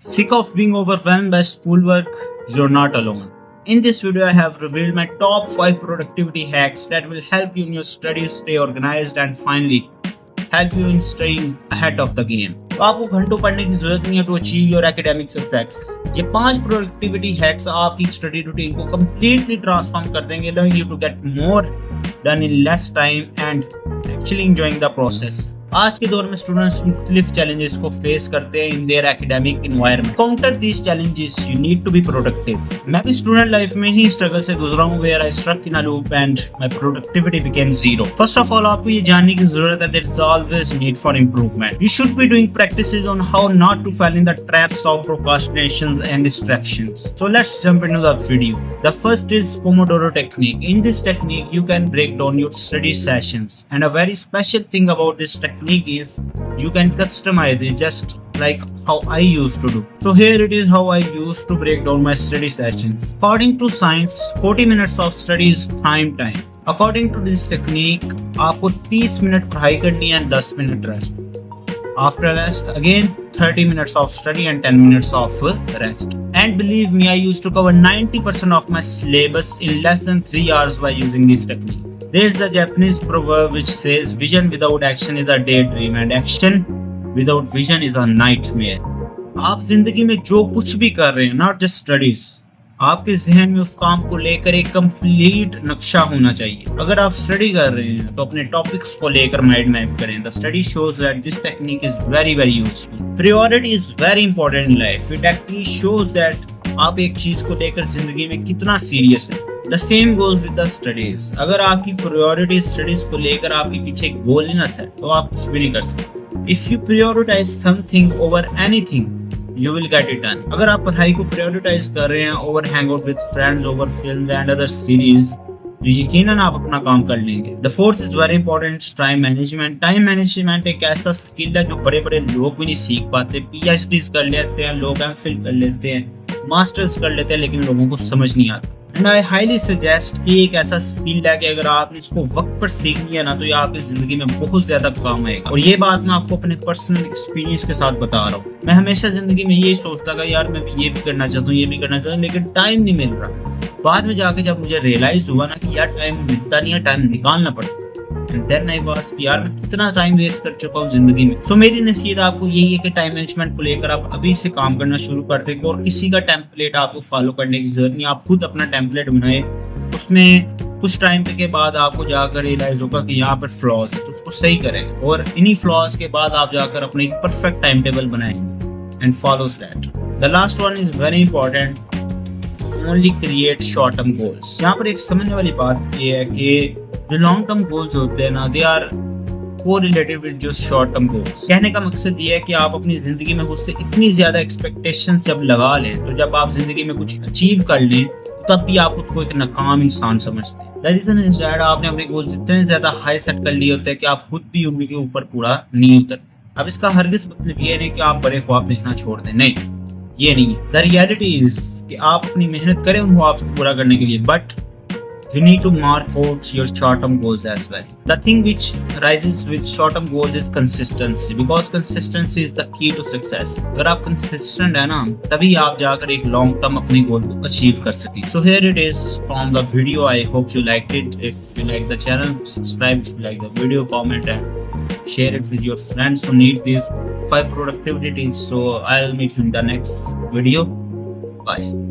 Sick of being overwhelmed by schoolwork? You're not alone. In this video, I have revealed my top 5 productivity hacks that will help you in your studies stay organized and finally help you in staying ahead of the game. तो आपको घंटों पढ़ने की जरूरत नहीं है to achieve your academic success. ये 5 productivity hacks आपकी स्टडी रूटीन को कंप्लीटली ट्रांसफॉर्म कर देंगे, allowing you to get more done in less time and actually enjoying the process. आज के दौर में स्टूडेंट्स मुख्तलिफ चैलेंजेस को फेस करते हैं in their academic environment. Counter these challenges you need to be productive. मैं भी स्टूडेंट लाइफ में ही स्ट्रगल से गुजरा हूं where I struck in a loop and my productivity became zero. First of all आपको ये जानने की जरूरत है there is always need for improvement. You should be doing practices on how not to fail in the traps of procrastinations and distractions. So let's jump into the video. The first is pomodoro technique. In this technique you can break down your study sessions, and a very special thing about this technique is you can customize it just like how I used to do. So here it is how I used to break down my study sessions. According to science, 40 minutes of study is prime time. According to this technique, आपको 30 minute पढ़ाई करनी है and 10 minute rest. After rest, again 30 minutes of study and 10 minutes of rest. And believe me, I used to cover 90% of my syllabus in less than 3 hours by using this technique. There's a Japanese proverb which says, vision without action is a daydream and action without vision is a nightmare. आप जिंदगी में जो कुछ भी कर रहे हैं, not just studies, आपके जहन में उस काम को लेकर एक कंप्लीट नक्शा होना चाहिए। अगर आप स्टडी कर रहे हैं तो अपने टॉपिक्स को लेकर माइंड मैप करें। The study shows that this technique is very very useful. Priority is very important in life. It actually shows that आप एक चीज को लेकर जिंदगी में कितना सीरियस है। The same goes with the studies. अगर आपकी प्रायोरिटी स्टडीज को लेकर आपके पीछे एक गोल ही ना सेट, तो आप कुछ भी नहीं कर सकते। If you prioritise something over anything, you will get it done. अगर आप पढ़ाई को प्रायोरिटाइज कर रहे हैं over hang out with friends, over film and other series, तो यकीनन आप अपना काम कर लेंगे। The fourth is very important, time management. Time management एक ऐसा स्किल है जो बड़े बड़े लोग भी नहीं सीख पाते। पीएचडीज कर लेते हैं लोग, एमफिल कर लेते हैं, मास्टर्स कर लेते हैं, लेकिन लोगों को समझ नहीं आता। एंड आई हाईली सजेस्ट कि एक ऐसा स्किल है कि अगर आपने इसको वक्त पर सीख लिया ना, तो ये आपकी जिंदगी में बहुत ज्यादा काम आएगा। और ये बात मैं आपको अपने पर्सनल एक्सपीरियंस के साथ बता रहा हूँ। मैं हमेशा जिंदगी में ये सोचता था यार मैं भी ये भी करना चाहता हूँ, ये भी करना चाहता हूँ, लेकिन टाइम नहीं मिल रहा। बाद में जाके जब मुझे रियलाइज हुआ ना कि यार टाइम मिलता नहीं है, टाइम निकालना पड़ता। And then I was कि यार मैं कितना टाइम वेस्ट कर चुका हूँ जिंदगी में। सो मेरी नसीहत आपको यही है कि टाइम मैनेजमेंट को लेकर आप अभी से काम करना शुरू कर दें और किसी का टेम्पलेट आपको फॉलो करने की जरूरत नहीं। आप खुद अपना टेम्पलेट बनाए, उसमें कुछ टाइम के बाद आपको जाकर रियलाइज होगा कि यहाँ पर फ्लॉज है, तो उसको सही करें और इन्हीं फ्लॉज के बाद आप जाकर अपने एक परफेक्ट टाइम टेबल बनाएंगे and follows that. The last one is very important, only create short term goals. यहाँ पर एक समझने वाली बात ये है कि जो लॉन्ग टर्म गोल्स होते हैं ना, दे आर कोरिलेटेड विद जो शॉर्ट टर्म गोल्स। कहने का मकसद ये है कि आप अपनी जिंदगी में उससे इतनी ज्यादा एक्सपेक्टेशंस जब लगा लें, तो जब आप जिंदगी में कुछ अचीव कर लें, तब भी आप खुद को एक नाकाम इंसान समझते हैं। दैट रीजन इज दैट आपने अपने गोल्स इतने ज्यादा हाई सेट कर लिए होते हैं कि आप खुद भी उनके ऊपर पूरा नहीं उतरते। अब इसका हरगिज मतलब ये नहीं कि आप बड़े ख्वाब देखना छोड़ दें, नहीं, ये नहीं है। द रियलिटी इज कि आप अपनी मेहनत करें उन ख्वाब को पूरा करने के लिए, but you need to mark out your short-term goals as well. The thing which rises with short-term goals is consistency, because consistency is the key to success. अगर आप consistent है ना, तभी आप जाकर एक long term अपने goal को achieve कर सकें. So here it is from the video. I hope you liked it. If you like the channel, subscribe. If you like the video, comment and share it with your friends who need these 5 productivity tips. So I'll meet you in the next video. Bye.